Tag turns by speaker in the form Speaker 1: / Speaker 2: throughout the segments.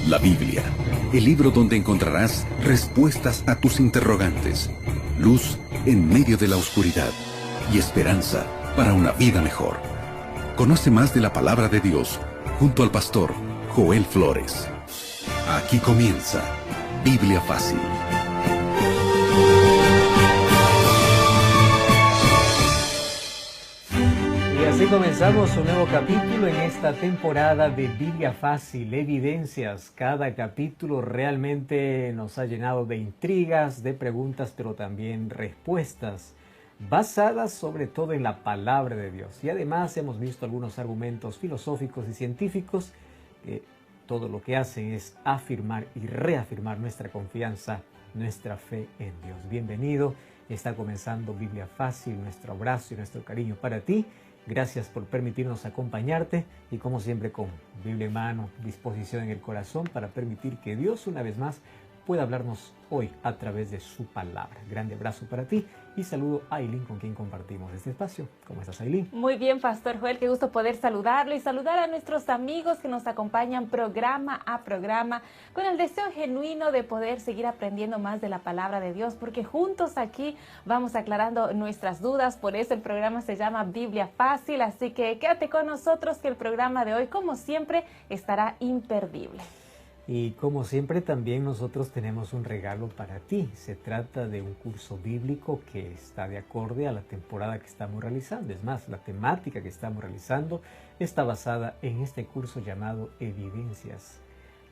Speaker 1: La Biblia, el libro donde encontrarás respuestas a tus interrogantes, luz en medio de la oscuridad y esperanza para una vida mejor. Conoce más de la palabra de Dios junto al pastor Joel Flores. Aquí comienza Biblia Fácil.
Speaker 2: Y así comenzamos un nuevo capítulo en esta temporada de Biblia Fácil, Evidencias. Cada capítulo realmente nos ha llenado de intrigas, de preguntas, pero también respuestas, basadas sobre todo en la palabra de Dios. Y además hemos visto algunos argumentos filosóficos y científicos que todo lo que hacen es afirmar y reafirmar nuestra confianza, nuestra fe en Dios. Bienvenido, está comenzando Biblia Fácil, nuestro abrazo y nuestro cariño para ti. Gracias por permitirnos acompañarte y como siempre con Biblia en mano, disposición en el corazón para permitir que Dios una vez más pueda hablarnos hoy a través de su palabra. Grande abrazo para ti y saludo a Aileen con quien compartimos este espacio. ¿Cómo estás, Aileen?
Speaker 3: Muy bien, Pastor Joel, qué gusto poder saludarlo y saludar a nuestros amigos que nos acompañan programa a programa con el deseo genuino de poder seguir aprendiendo más de la palabra de Dios, porque juntos aquí vamos aclarando nuestras dudas. Por eso el programa se llama Biblia Fácil, así que quédate con nosotros que el programa de hoy, como siempre, estará imperdible.
Speaker 2: Y como siempre también nosotros tenemos un regalo para ti. Se trata de un curso bíblico que está de acorde a la temporada que estamos realizando. Es más, la temática que estamos realizando está basada en este curso llamado Evidencias.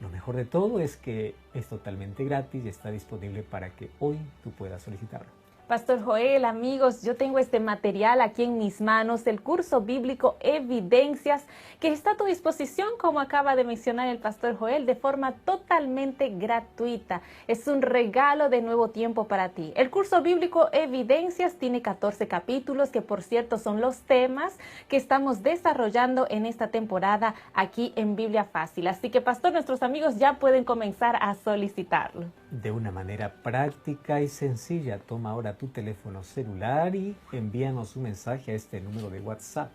Speaker 2: Lo mejor de todo es que es totalmente gratis y está disponible para que hoy tú puedas solicitarlo.
Speaker 3: Pastor Joel, amigos, yo tengo este material aquí en mis manos, el curso bíblico Evidencias, que está a tu disposición, como acaba de mencionar el Pastor Joel, de forma totalmente gratuita. Es un regalo de nuevo tiempo para ti. El curso bíblico Evidencias tiene 14 capítulos, que por cierto son los temas que estamos desarrollando en esta temporada aquí en Biblia Fácil. Así que, Pastor, nuestros amigos ya pueden comenzar a solicitarlo.
Speaker 2: De una manera práctica y sencilla, toma ahora tu teléfono celular y envíanos un mensaje a este número de WhatsApp,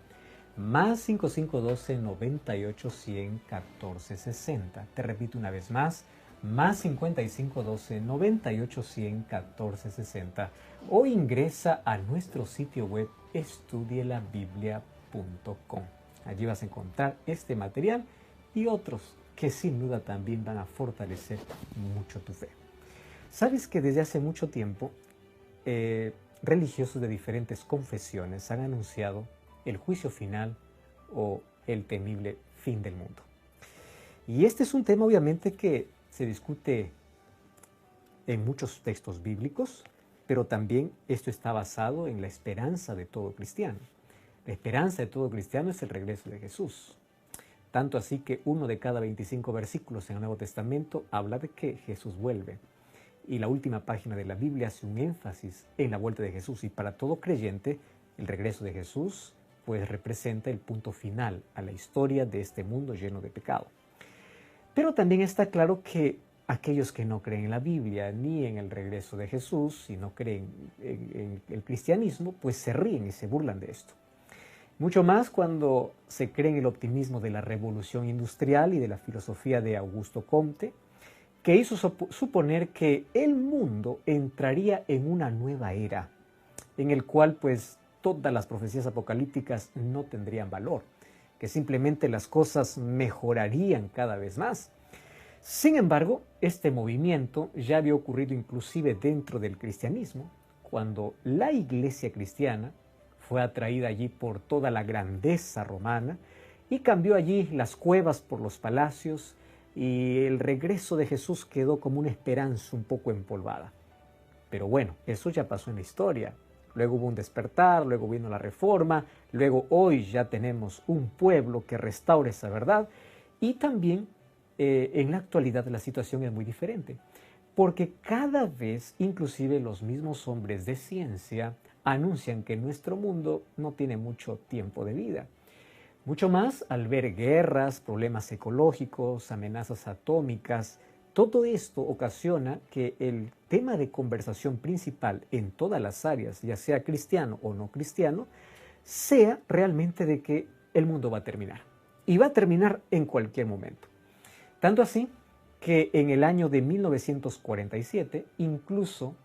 Speaker 2: más 5512 98 100 14 60. Te repito una vez más, más 5512 98 100 14 60. O ingresa a nuestro sitio web estudielabiblia.com. Allí vas a encontrar este material y otros que sin duda también van a fortalecer mucho tu fe. ¿Sabes que desde hace mucho tiempo religiosos de diferentes confesiones han anunciado el juicio final o el temible fin del mundo? Y este es un tema obviamente que se discute en muchos textos bíblicos, pero también esto está basado en la esperanza de todo cristiano. La esperanza de todo cristiano es el regreso de Jesús. Tanto así que uno de cada 25 versículos en el Nuevo Testamento habla de que Jesús vuelve. Y la última página de la Biblia hace un énfasis en la vuelta de Jesús. Y para todo creyente, el regreso de Jesús pues representa el punto final a la historia de este mundo lleno de pecado. Pero también está claro que aquellos que no creen en la Biblia ni en el regreso de Jesús y no creen en el cristianismo, pues se ríen y se burlan de esto. Mucho más cuando se cree en el optimismo de la revolución industrial y de la filosofía de Augusto Comte, que hizo suponer que el mundo entraría en una nueva era, en el cual pues todas las profecías apocalípticas no tendrían valor, que simplemente las cosas mejorarían cada vez más. Sin embargo, este movimiento ya había ocurrido inclusive dentro del cristianismo, cuando la iglesia cristiana fue atraída allí por toda la grandeza romana y cambió allí las cuevas por los palacios, y el regreso de Jesús quedó como una esperanza un poco empolvada. Pero bueno, eso ya pasó en la historia. Luego hubo un despertar, luego vino la reforma, luego hoy ya tenemos un pueblo que restaura esa verdad y también en la actualidad la situación es muy diferente. Porque cada vez, inclusive los mismos hombres de ciencia anuncian que nuestro mundo no tiene mucho tiempo de vida. Mucho más al ver guerras, problemas ecológicos, amenazas atómicas. Todo esto ocasiona que el tema de conversación principal en todas las áreas, ya sea cristiano o no cristiano, sea realmente de que el mundo va a terminar. Y va a terminar en cualquier momento. Tanto así que en el año de 1947 incluso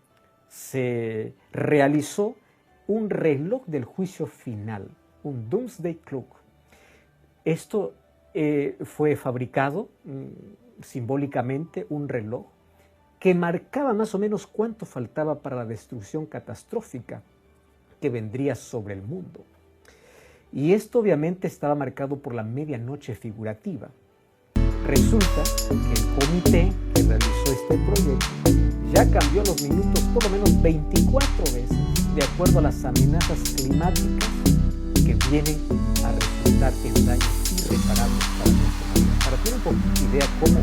Speaker 2: se realizó un reloj del juicio final, un Doomsday Clock. Esto fue fabricado simbólicamente, un reloj que marcaba más o menos cuánto faltaba para la destrucción catastrófica que vendría sobre el mundo. Y esto obviamente estaba marcado por la medianoche figurativa. Resulta que el comité que realizó este proyecto ya cambió los minutos por lo menos 24 veces de acuerdo a las amenazas climáticas que vienen a resultar en daños irreparables para nuestra vida. Para tener un poquito de idea cómo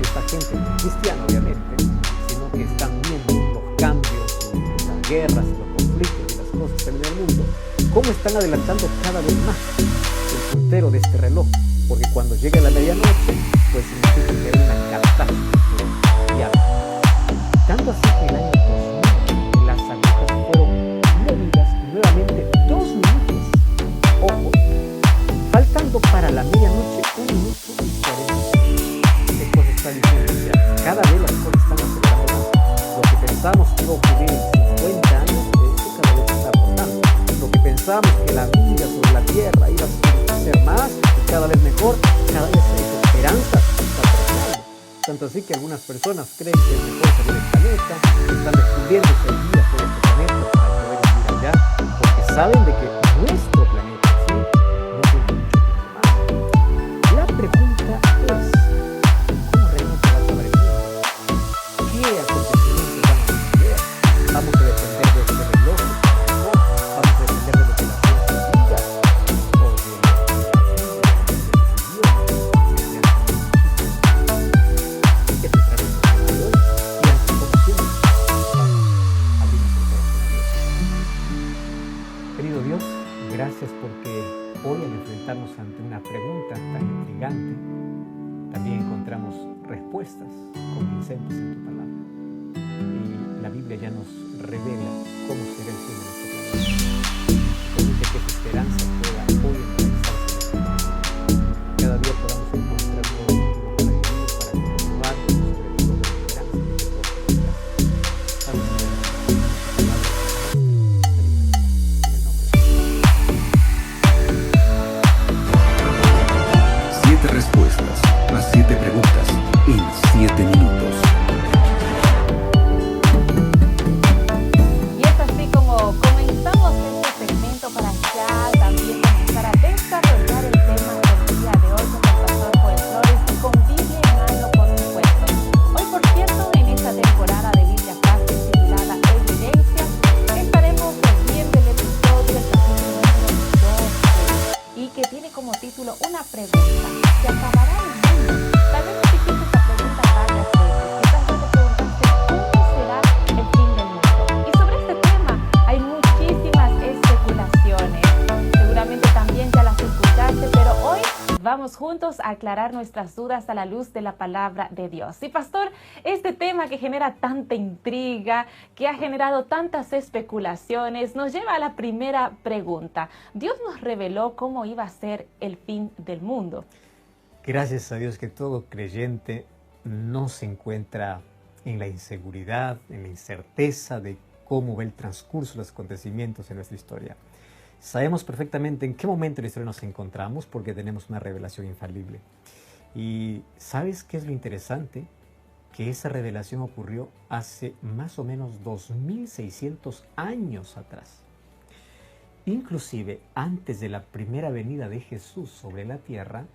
Speaker 2: esta gente, no es cristiana obviamente, sino que están viendo los cambios, las guerras, los conflictos y las cosas que ven en el mundo, cómo están adelantando cada vez más el puntero de este reloj, porque cuando llegue la medianoche, pues significa que hay una catástrofe mundial. Tanto así que en el año 2000 las agujas fueron movidas nuevamente 2 minutos. Ojo, faltando para la medianoche 1 minuto y 40 segundos. ¿Qué cosa está diciendo? O sea, cada vez las cosas están acelerando más. Lo que pensábamos que iba a ocurrir en 50 años, eso cada vez está aportando. Lo que pensábamos que la vida sobre la Tierra iba a ser más y cada vez mejor, cada vez hay esperanza está aportando. Tanto así que algunas personas creen que es mejor salir del planeta, están descubriendo que hay vida por este planeta para poder vivir allá, porque saben de que nuestro planeta sí no tiene mucho tiempo más. La pregunta es, ¿cómo realmente va a acabar el mundo? ¿Qué acontecimientos van a suceder? ¿Vamos a depender de este reloj? ¿No? ¿Vamos a depender de lo que la ciencia diga? ¿O de lo que la Querido Dios, gracias porque hoy al enfrentarnos ante una pregunta tan intrigante, también encontramos respuestas convincentes en tu palabra. Y la Biblia ya nos revela cómo será el fin de nuestro planeta. Permite que esa esperanza pueda hoy realizarse en nuestro planeta. Cada día podamos encontrar nuevos motivos para vivir, para continuar, sobre todo la esperanza de que todo será. Vamos a ver la palabra.
Speaker 1: 7 respuestas, las 7 preguntas, en 7 minutos.
Speaker 3: Y es así como comenzamos este segmento para ya también comenzar a desarrollar el tema del día de hoy con el pastor Joel Flores y con Biblia en mano, por supuesto. Hoy, por cierto, en esta temporada de Biblia Fácil titulada Evidencias, estaremos viendo el episodio del capítulo número 12 y que tiene como título una pregunta: ¿se acabará el mundo? Tal vez te hiciste esta pregunta varias veces. Quizás ya te preguntaste cómo será el fin del mundo. Y sobre este tema hay muchísimas especulaciones. Seguramente también ya las escuchaste, pero hoy vamos juntos a aclarar nuestras dudas a la luz de la palabra de Dios. Y pastor, este tema que genera tanta intriga, que ha generado tantas especulaciones, nos lleva a la primera pregunta. ¿Dios nos reveló cómo iba a ser el fin del mundo?
Speaker 2: Gracias a Dios que todo creyente no se encuentra en la inseguridad, en la incerteza de cómo va el transcurso de los acontecimientos en nuestra historia. Sabemos perfectamente en qué momento de la historia nos encontramos porque tenemos una revelación infalible. Y ¿sabes qué es lo interesante? Que esa revelación ocurrió hace más o menos 2600 años atrás. Inclusive antes de la primera venida de Jesús sobre la tierra,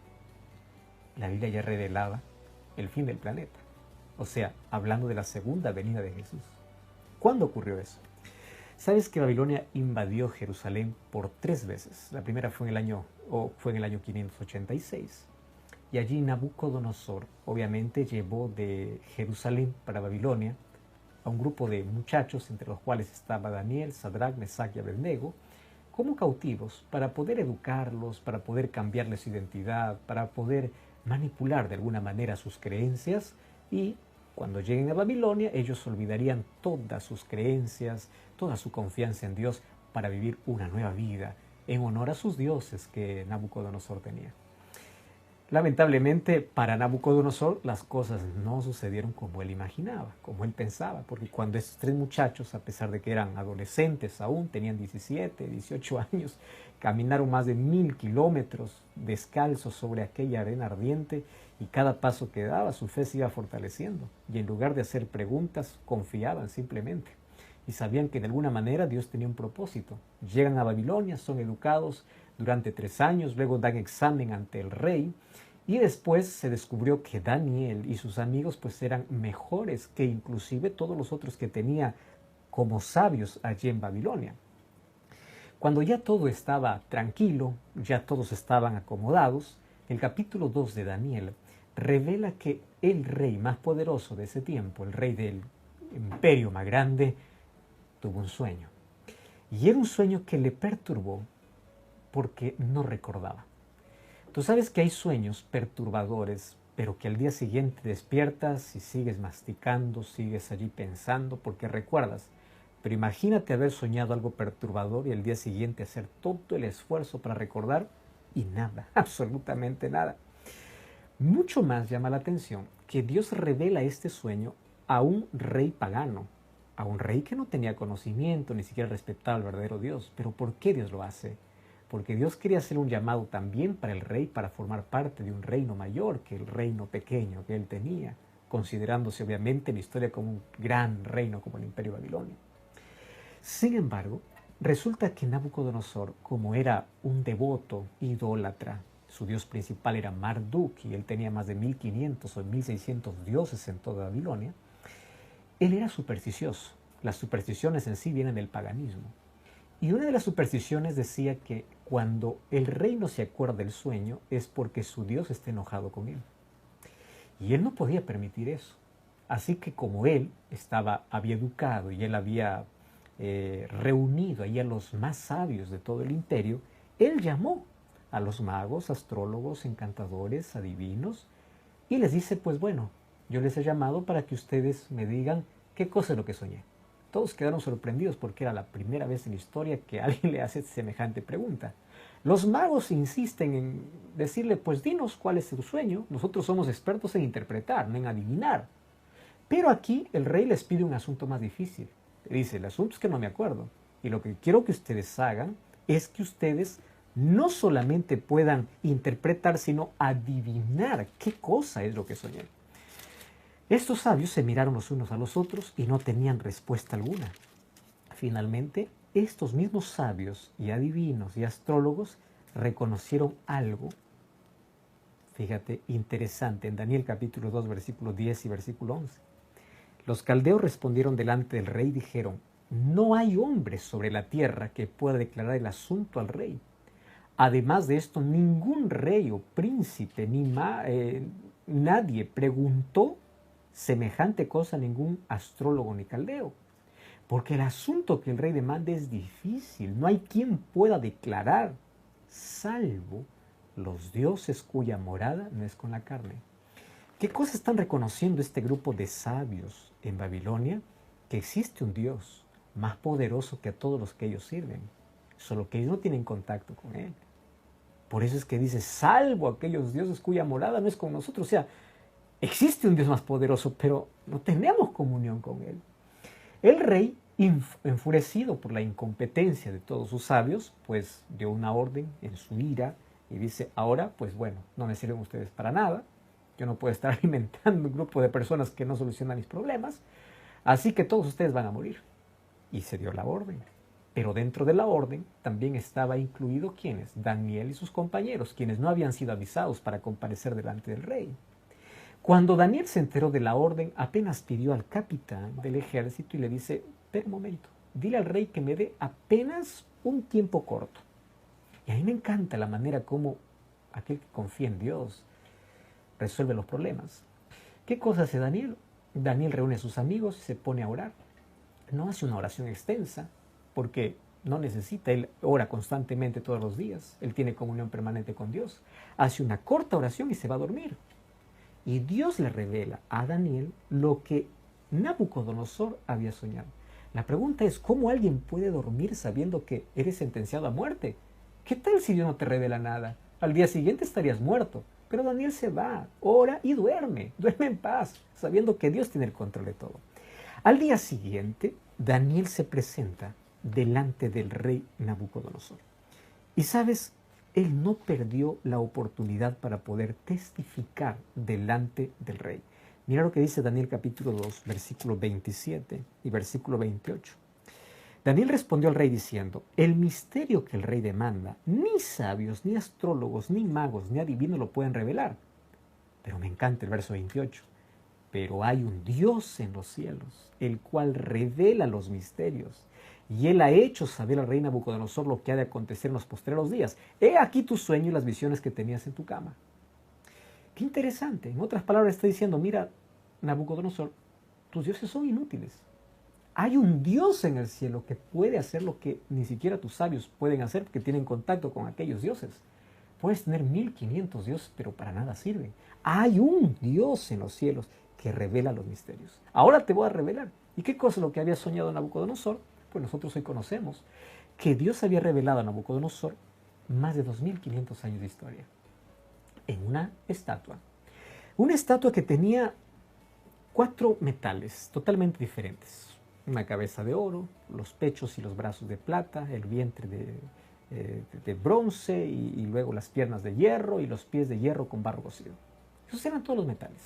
Speaker 2: la Biblia ya revelaba el fin del planeta. O sea, hablando de la segunda venida de Jesús. ¿Cuándo ocurrió eso? ¿Sabes que Babilonia invadió Jerusalén por 3 veces? La primera fue en el año 586. Y allí Nabucodonosor, obviamente, llevó de Jerusalén para Babilonia a un grupo de muchachos, entre los cuales estaba Daniel, Sadrach, Mesach y Abednego, como cautivos, para poder educarlos, para poder cambiarles su identidad, para poder manipular de alguna manera sus creencias, y cuando lleguen a Babilonia ellos olvidarían todas sus creencias, toda su confianza en Dios para vivir una nueva vida en honor a sus dioses que Nabucodonosor tenía. Lamentablemente para Nabucodonosor las cosas no sucedieron como él imaginaba, como él pensaba, porque cuando estos tres muchachos, a pesar de que eran adolescentes aún, tenían 17, 18 años, caminaron más de 1000 kilómetros descalzos sobre aquella arena ardiente y cada paso que daba su fe se iba fortaleciendo y en lugar de hacer preguntas confiaban simplemente y sabían que de alguna manera Dios tenía un propósito. Llegan a Babilonia, son educados durante 3 años, luego dan examen ante el rey y después se descubrió que Daniel y sus amigos pues eran mejores que inclusive todos los otros que tenía como sabios allí en Babilonia. Cuando ya todo estaba tranquilo, ya todos estaban acomodados, el capítulo 2 de Daniel revela que el rey más poderoso de ese tiempo, el rey del imperio más grande, tuvo un sueño. Y era un sueño que le perturbó porque no recordaba. Tú sabes que hay sueños perturbadores, pero que al día siguiente despiertas y sigues masticando, sigues allí pensando porque recuerdas. Pero imagínate haber soñado algo perturbador y al día siguiente hacer todo el esfuerzo para recordar y nada, absolutamente nada. Mucho más llama la atención que Dios revela este sueño a un rey pagano, a un rey que no tenía conocimiento, ni siquiera respetaba al verdadero Dios. ¿Pero por qué Dios lo hace? Porque Dios quería hacer un llamado también para el rey para formar parte de un reino mayor que el reino pequeño que él tenía, considerándose obviamente en la historia como un gran reino como el Imperio Babilonio. Sin embargo, resulta que Nabucodonosor, como era un devoto idólatra, su dios principal era Marduk y él tenía más de 1500 o 1600 dioses en toda Babilonia, él era supersticioso. Las supersticiones en sí vienen del paganismo. Y una de las supersticiones decía que cuando el rey no se acuerda del sueño es porque su Dios está enojado con él. Y él no podía permitir eso. Así que como él había educado y él había reunido ahí a los más sabios de todo el imperio, él llamó a los magos, astrólogos, encantadores, adivinos, y les dice, pues bueno, yo les he llamado para que ustedes me digan qué cosa es lo que soñé. Todos quedaron sorprendidos porque era la primera vez en la historia que alguien le hace semejante pregunta. Los magos insisten en decirle, pues dinos cuál es tu sueño. Nosotros somos expertos en interpretar, no en adivinar. Pero aquí el rey les pide un asunto más difícil. Le dice, el asunto es que no me acuerdo. Y lo que quiero que ustedes hagan es que ustedes no solamente puedan interpretar, sino adivinar qué cosa es lo que soñé. Estos sabios se miraron los unos a los otros y no tenían respuesta alguna. Finalmente, estos mismos sabios y adivinos y astrólogos reconocieron algo, fíjate, interesante, en Daniel capítulo 2, versículo 10 y versículo 11. Los caldeos respondieron delante del rey y dijeron, no hay hombre sobre la tierra que pueda declarar el asunto al rey. Además de esto, ningún rey o príncipe, nadie preguntó semejante cosa a ningún astrólogo ni caldeo. Porque el asunto que el rey demanda es difícil. No hay quien pueda declarar, salvo los dioses cuya morada no es con la carne. ¿Qué cosa están reconociendo este grupo de sabios en Babilonia? Que existe un Dios más poderoso que a todos los que ellos sirven. Solo que ellos no tienen contacto con Él. Por eso es que dice, salvo aquellos dioses cuya morada no es con nosotros. O sea, existe un Dios más poderoso, pero no tenemos comunión con Él. El rey, enfurecido por la incompetencia de todos sus sabios, pues dio una orden en su ira y dice, ahora, pues bueno, no me sirven ustedes para nada. Yo no puedo estar alimentando un grupo de personas que no solucionan mis problemas. Así que todos ustedes van a morir. Y se dio la orden. Pero dentro de la orden también estaba incluido ¿quiénes? Daniel y sus compañeros, quienes no habían sido avisados para comparecer delante del rey. Cuando Daniel se enteró de la orden, apenas pidió al capitán del ejército y le dice, espera un momento, dile al rey que me dé apenas un tiempo corto. Y a mí me encanta la manera como aquel que confía en Dios resuelve los problemas. ¿Qué cosa hace Daniel? Daniel reúne a sus amigos y se pone a orar. No hace una oración extensa, porque no necesita, él ora constantemente todos los días, él tiene comunión permanente con Dios. Hace una corta oración y se va a dormir. Y Dios le revela a Daniel lo que Nabucodonosor había soñado. La pregunta es, ¿cómo alguien puede dormir sabiendo que eres sentenciado a muerte? ¿Qué tal si Dios no te revela nada? Al día siguiente estarías muerto. Pero Daniel se va, ora y duerme en paz, sabiendo que Dios tiene el control de todo. Al día siguiente, Daniel se presenta delante del rey Nabucodonosor. Y sabes, él no perdió la oportunidad para poder testificar delante del rey. Mira lo que dice Daniel capítulo 2, versículo 27 y versículo 28. Daniel respondió al rey diciendo: el misterio que el rey demanda, ni sabios, ni astrólogos, ni magos, ni adivinos lo pueden revelar. Pero me encanta el verso 28. Pero hay un Dios en los cielos, el cual revela los misterios. Y él ha hecho saber al rey Nabucodonosor lo que ha de acontecer en los postreros días. He aquí tu sueño y las visiones que tenías en tu cama. Qué interesante. En otras palabras está diciendo: mira, Nabucodonosor, tus dioses son inútiles. Hay un Dios en el cielo que puede hacer lo que ni siquiera tus sabios pueden hacer, porque tienen contacto con aquellos dioses. Puedes tener 1500 dioses, pero para nada sirven. Hay un Dios en los cielos que revela los misterios. Ahora te voy a revelar. ¿Y qué cosa es lo que había soñado Nabucodonosor? Pues nosotros hoy conocemos que Dios había revelado a Nabucodonosor más de 2500 años de historia en una estatua. Una estatua que tenía 4 metales totalmente diferentes. Una cabeza de oro, los pechos y los brazos de plata, el vientre de bronce y luego las piernas de hierro y los pies de hierro con barro cocido. Esos eran todos los metales.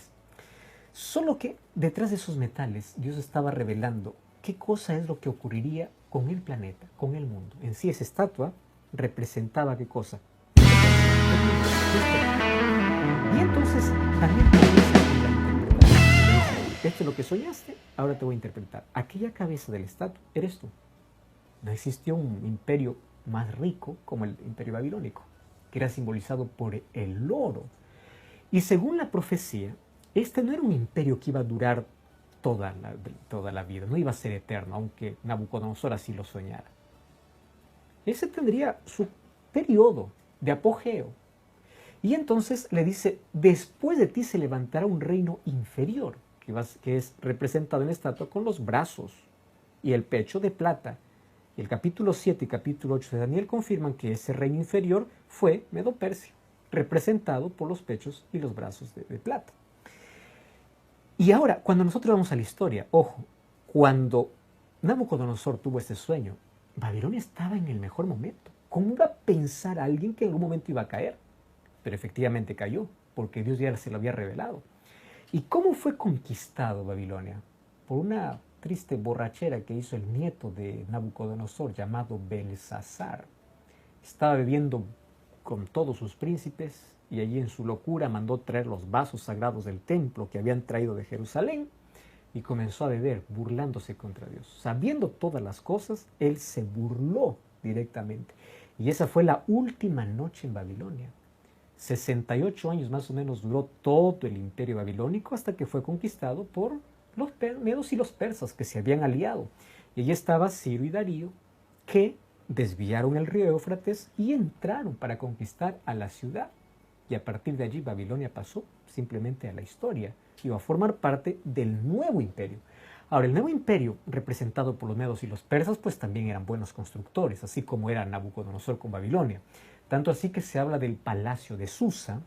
Speaker 2: Solo que detrás de esos metales Dios estaba revelando qué cosa es lo que ocurriría con el planeta, con el mundo. En sí esa estatua representaba qué cosa. Y entonces también comienza a interpretar. Esto es lo que soñaste, ahora te voy a interpretar. Aquella cabeza de la estatua eres tú. No existió un imperio más rico como el imperio babilónico, que era simbolizado por el oro. Y según la profecía, este no era un imperio que iba a durar toda la vida, no iba a ser eterno, aunque Nabucodonosor así lo soñara. Ese tendría su periodo de apogeo. Y entonces le dice: después de ti se levantará un reino inferior, que es representado en la estatua con los brazos y el pecho de plata. Y el capítulo 7 y capítulo 8 de Daniel confirman que ese reino inferior fue Medo-Persia, representado por los pechos y los brazos de plata. Y ahora, cuando nosotros vamos a la historia, ojo, cuando Nabucodonosor tuvo este sueño, Babilonia estaba en el mejor momento. ¿Cómo iba a pensar a alguien que en algún momento iba a caer? Pero efectivamente cayó, porque Dios ya se lo había revelado. ¿Y cómo fue conquistado Babilonia? Por una triste borrachera que hizo el nieto de Nabucodonosor, llamado Belsasar. Estaba bebiendo con todos sus príncipes, y allí en su locura mandó traer los vasos sagrados del templo que habían traído de Jerusalén y comenzó a beber, burlándose contra Dios. Sabiendo todas las cosas, él se burló directamente. Y esa fue la última noche en Babilonia. 68 años más o menos duró todo el imperio babilónico hasta que fue conquistado por los medos y los persas que se habían aliado. Y allí estaba Ciro y Darío, que desviaron el río Éufrates y entraron para conquistar a la ciudad. Y a partir de allí Babilonia pasó simplemente a la historia. Iba a formar parte del nuevo imperio. Ahora, el nuevo imperio, representado por los medos y los persas, pues también eran buenos constructores, así como era Nabucodonosor con Babilonia. Tanto así que se habla del palacio de Susa,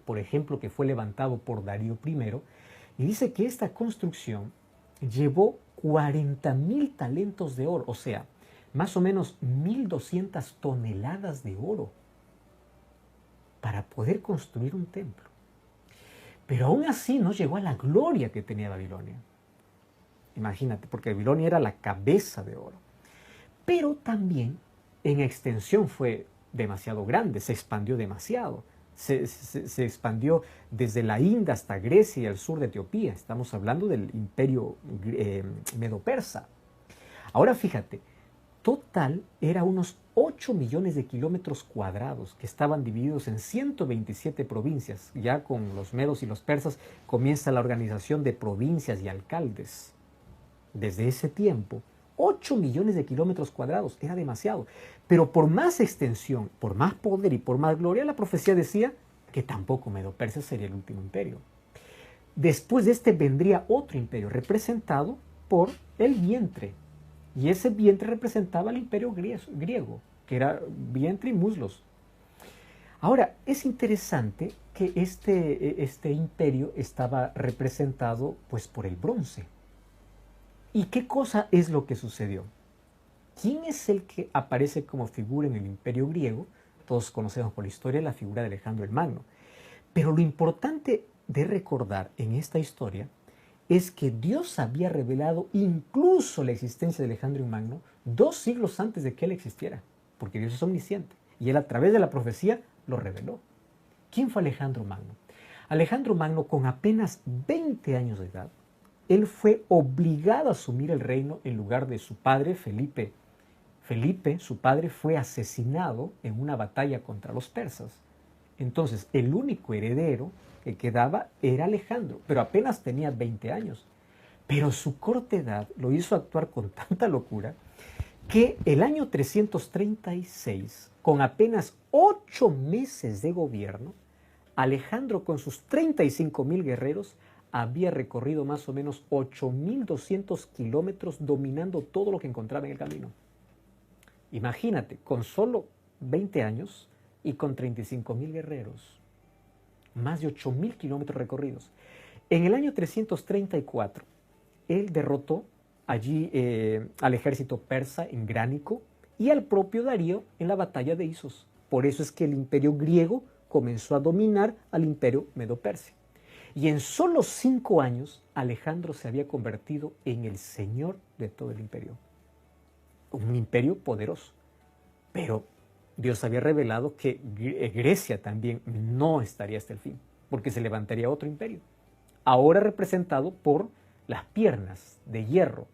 Speaker 2: por ejemplo, que fue levantado por Darío I, y dice que esta construcción llevó 40.000 talentos de oro, o sea, más o menos 1.200 toneladas de oro, para poder construir un templo. Pero aún así no llegó a la gloria que tenía Babilonia. Imagínate, porque Babilonia era la cabeza de oro. Pero también en extensión fue demasiado grande, se expandió demasiado. Se expandió desde la India hasta Grecia y el sur de Etiopía. Estamos hablando del imperio medo-persa. Ahora fíjate, total era unos 8 millones de kilómetros cuadrados que estaban divididos en 127 provincias. Ya con los medos y los persas comienza la organización de provincias y alcaldes. Desde ese tiempo, 8 millones de kilómetros cuadrados era demasiado. Pero por más extensión, por más poder y por más gloria, la profecía decía que tampoco Medo-Persia sería el último imperio. Después de este vendría otro imperio representado por el vientre. Y ese vientre representaba el imperio griego, que era vientre y muslos. Ahora, es interesante que este imperio estaba representado pues por el bronce. ¿Y qué cosa es lo que sucedió? ¿Quién es el que aparece como figura en el imperio griego? Todos conocemos por la historia la figura de Alejandro el Magno. Pero lo importante de recordar en esta historia es que Dios había revelado incluso la existencia de Alejandro el Magno 2 siglos antes de que él existiera, porque Dios es omnisciente y él a través de la profecía lo reveló. ¿Quién fue Alejandro Magno? Alejandro Magno, con apenas 20 años de edad, él fue obligado a asumir el reino en lugar de su padre Felipe. Felipe, su padre, fue asesinado en una batalla contra los persas. Entonces, el único heredero que quedaba era Alejandro, pero apenas tenía 20 años. Pero su corta edad lo hizo actuar con tanta locura que el año 336, con apenas 8 meses de gobierno, Alejandro con sus 35,000 guerreros había recorrido más o menos 8,200 kilómetros dominando todo lo que encontraba en el camino. Imagínate, con solo 20 años y con 35,000 guerreros, más de 8,000 kilómetros recorridos. En el año 334, él derrotó allí al ejército persa en Gránico y al propio Darío en la batalla de Isos. Por eso es que el imperio griego comenzó a dominar al imperio medo-persa. Y en solo 5 años, Alejandro se había convertido en el señor de todo el imperio. Un imperio poderoso. Pero Dios había revelado que Grecia también no estaría hasta el fin, porque se levantaría otro imperio. Ahora representado por las piernas de hierro,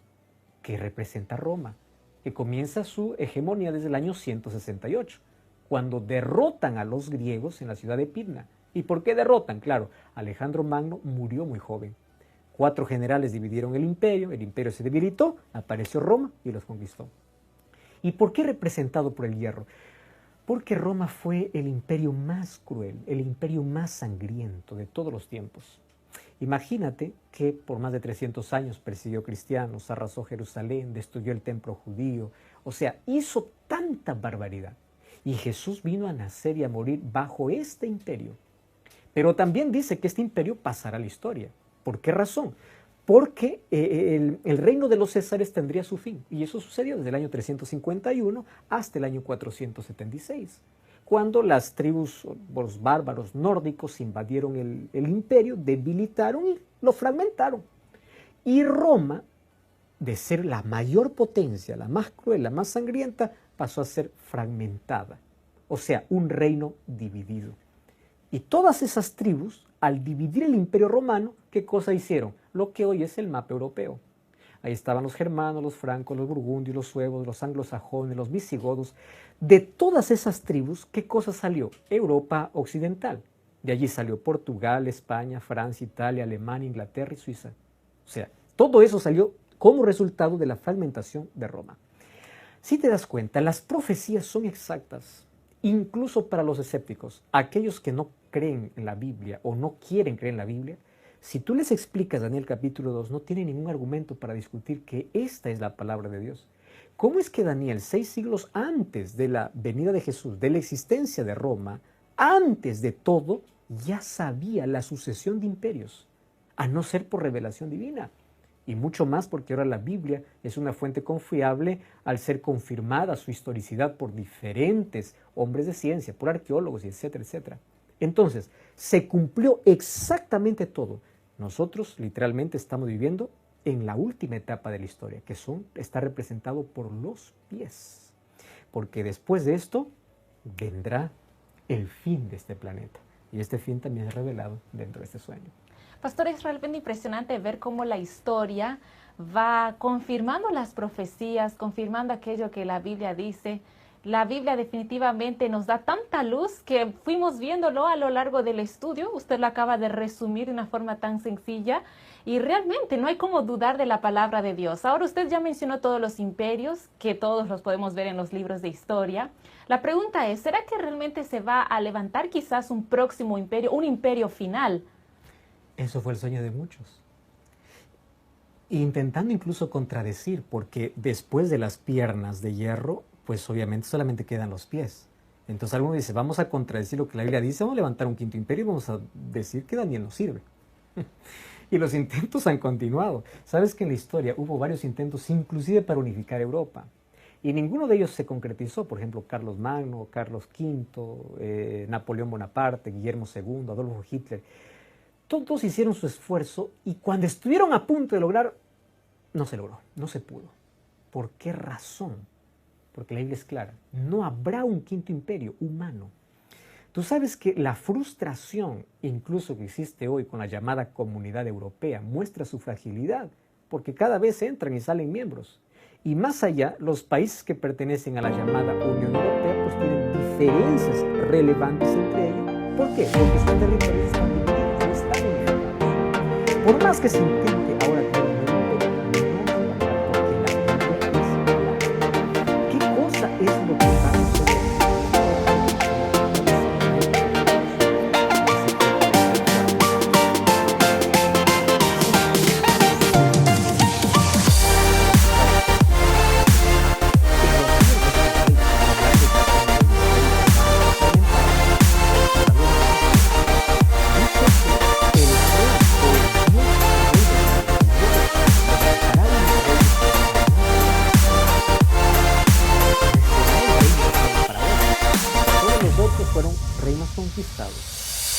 Speaker 2: que representa Roma, que comienza su hegemonía desde el año 168, cuando derrotan a los griegos en la ciudad de Pidna. ¿Y por qué derrotan? Claro, Alejandro Magno murió muy joven. 4 generales dividieron el imperio se debilitó, apareció Roma y los conquistó. ¿Y por qué representado por el hierro? Porque Roma fue el imperio más cruel, el imperio más sangriento de todos los tiempos. Imagínate que por más de 300 años persiguió cristianos, arrasó Jerusalén, destruyó el templo judío, o sea, hizo tanta barbaridad. Y Jesús vino a nacer y a morir bajo este imperio. Pero también dice que este imperio pasará a la historia. ¿Por qué razón? Porque el reino de los Césares tendría su fin. Y eso sucedió desde el año 351 hasta el año 476, cuando las tribus, los bárbaros nórdicos invadieron el imperio, debilitaron y lo fragmentaron. Y Roma, de ser la mayor potencia, la más cruel, la más sangrienta, pasó a ser fragmentada. O sea, un reino dividido. Y todas esas tribus, al dividir el imperio romano, ¿qué cosa hicieron? Lo que hoy es el mapa europeo. Ahí estaban los germanos, los francos, los burgundios, los suevos, los anglosajones, los visigodos. De todas esas tribus, ¿qué cosa salió? Europa occidental. De allí salió Portugal, España, Francia, Italia, Alemania, Inglaterra y Suiza. O sea, todo eso salió como resultado de la fragmentación de Roma. Si te das cuenta, las profecías son exactas, incluso para los escépticos, aquellos que no creen en la Biblia o no quieren creer en la Biblia. Si tú les explicas Daniel capítulo 2, no tienen ningún argumento para discutir que esta es la palabra de Dios. ¿Cómo es que Daniel, 6 siglos antes de la venida de Jesús, de la existencia de Roma, antes de todo, ya sabía la sucesión de imperios, a no ser por revelación divina? Y mucho más porque ahora la Biblia es una fuente confiable al ser confirmada su historicidad por diferentes hombres de ciencia, por arqueólogos, y etcétera, etcétera. Entonces, se cumplió exactamente todo. Nosotros literalmente estamos viviendo en la última etapa de la historia, que está representado por los pies. Porque después de esto vendrá el fin de este planeta. Y este fin también es revelado dentro de este sueño.
Speaker 3: Pastor, es realmente impresionante ver cómo la historia va confirmando las profecías, confirmando aquello que la Biblia dice. La Biblia definitivamente nos da tanta luz que fuimos viéndolo a lo largo del estudio. Usted lo acaba de resumir de una forma tan sencilla y realmente no hay como dudar de la palabra de Dios. Ahora usted ya mencionó todos los imperios, que todos los podemos ver en los libros de historia. La pregunta es, ¿será que realmente se va a levantar quizás un próximo imperio, un imperio final?
Speaker 2: Eso fue el sueño de muchos. Intentando incluso contradecir, porque después de las piernas de hierro, pues obviamente solamente quedan los pies. Entonces alguno dice, vamos a contradecir lo que la Biblia dice, vamos a levantar un quinto imperio y vamos a decir que Daniel no sirve. Y los intentos han continuado. Sabes que en la historia hubo varios intentos, inclusive para unificar Europa. Y ninguno de ellos se concretizó. Por ejemplo, Carlos Magno, Carlos V, Napoleón Bonaparte, Guillermo II, Adolfo Hitler. Todos hicieron su esfuerzo y cuando estuvieron a punto de lograr, no se logró, no se pudo. ¿Por qué razón? Porque la Biblia es clara. No habrá un quinto imperio humano. Tú sabes que la frustración, incluso que existe hoy con la llamada Comunidad Europea, muestra su fragilidad, porque cada vez entran y salen miembros. Y más allá, los países que pertenecen a la llamada Unión Europea pues tienen diferencias relevantes entre ellos. ¿Por qué? Porque sus territorios están divididos, no están unificados. Por más que se intente ahora tener un nuevo imperio, no se va a lograr porque la Biblia es clara. ¿Qué cosa es lo que va a suceder? Fueron reinos conquistados,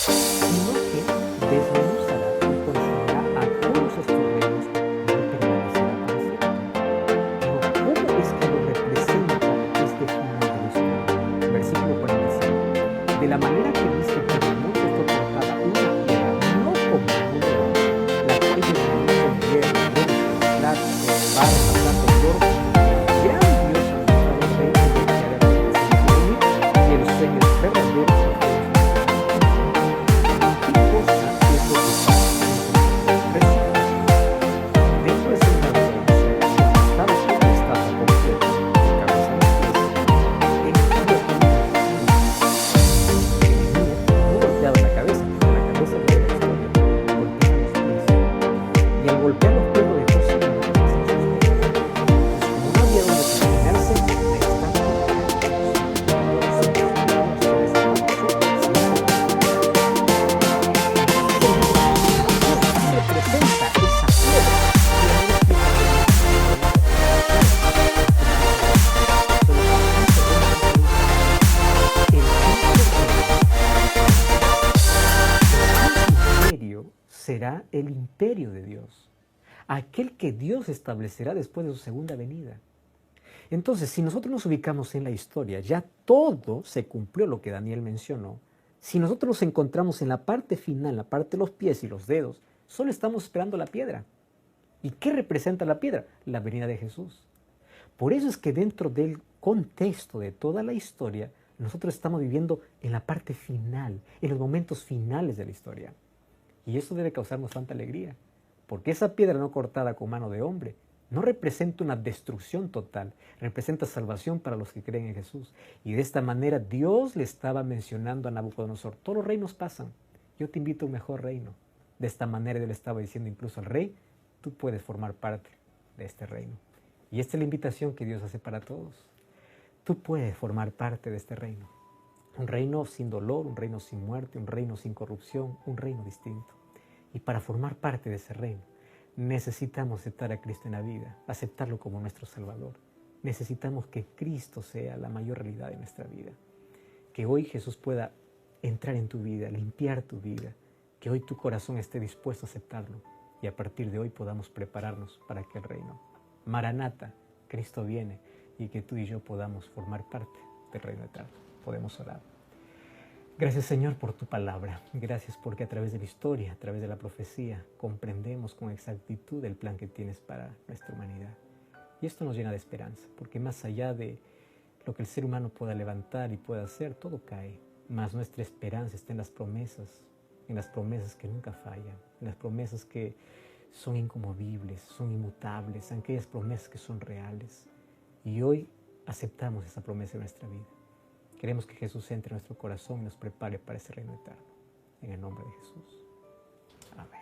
Speaker 2: sino que desmenuzará y considerará a todos estos reinos y permanecerá para siempre. Pero ¿cómo es que lo representa este final de la historia? Versículo 45. De la manera que viste que el mundo fue cortada una piedra, no como el mundo, la cual desmenuzó con hierro, bronce, plata, barro, plata y oro, gran Dios ha mostrado reinos de que hará representar y el sueño verdaderos. ¿Qué cosa es lo que pasa en dentro de ese universo estaba conquistado completo, cabeza y pies? No golpeaba la cabeza, porque la cabeza no era la historia, golpeaba los pies. Y al golpear los pies lo dejó sin nada. Como no había donde sostenerse, le estaba será el imperio de Dios, aquel que Dios establecerá después de su segunda venida. Entonces, si nosotros nos ubicamos en la historia, ya todo se cumplió lo que Daniel mencionó. Si nosotros nos encontramos en la parte final, la parte de los pies y los dedos, solo estamos esperando la piedra. ¿Y qué representa la piedra? La venida de Jesús. Por eso es que dentro del contexto de toda la historia, nosotros estamos viviendo en la parte final, en los momentos finales de la historia. Y eso debe causarnos tanta alegría, porque esa piedra no cortada con mano de hombre no representa una destrucción total, representa salvación para los que creen en Jesús. Y de esta manera Dios le estaba mencionando a Nabucodonosor, todos los reinos pasan, yo te invito a un mejor reino. De esta manera Él estaba diciendo incluso al rey, tú puedes formar parte de este reino. Y esta es la invitación que Dios hace para todos. Tú puedes formar parte de este reino. Un reino sin dolor, un reino sin muerte, un reino sin corrupción, un reino distinto. Y para formar parte de ese reino, necesitamos aceptar a Cristo en la vida, aceptarlo como nuestro Salvador. Necesitamos que Cristo sea la mayor realidad de nuestra vida. Que hoy Jesús pueda entrar en tu vida, limpiar tu vida. Que hoy tu corazón esté dispuesto a aceptarlo. Y a partir de hoy podamos prepararnos para aquel reino. Maranata, Cristo viene, y que tú y yo podamos formar parte del reino eterno. Podemos orar. Gracias, Señor, por tu palabra. Gracias porque a través de la historia, a través de la profecía, comprendemos con exactitud el plan que tienes para nuestra humanidad. Y esto nos llena de esperanza, porque más allá de lo que el ser humano pueda levantar y pueda hacer, todo cae. Mas nuestra esperanza está en las promesas que nunca fallan, en las promesas que son inconmovibles, son inmutables, en aquellas promesas que son reales. Y hoy aceptamos esa promesa en nuestra vida. Queremos que Jesús entre en nuestro corazón y nos prepare para ese reino eterno. En el nombre de Jesús. Amén.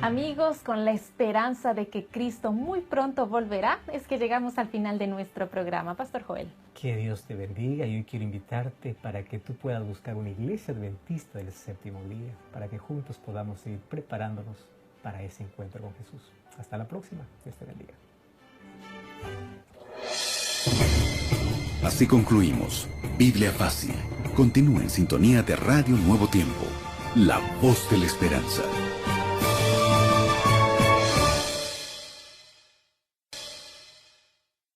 Speaker 3: Amigos, con la esperanza de que Cristo muy pronto volverá, es que llegamos al final de nuestro programa. Pastor Joel.
Speaker 2: Que Dios te bendiga y hoy quiero invitarte para que tú puedas buscar una iglesia adventista del séptimo día, para que juntos podamos seguir preparándonos para ese encuentro con Jesús. Hasta la próxima. Dios te bendiga.
Speaker 1: Así concluimos Biblia Fácil. Continúa en sintonía de Radio Nuevo Tiempo, la voz de la esperanza.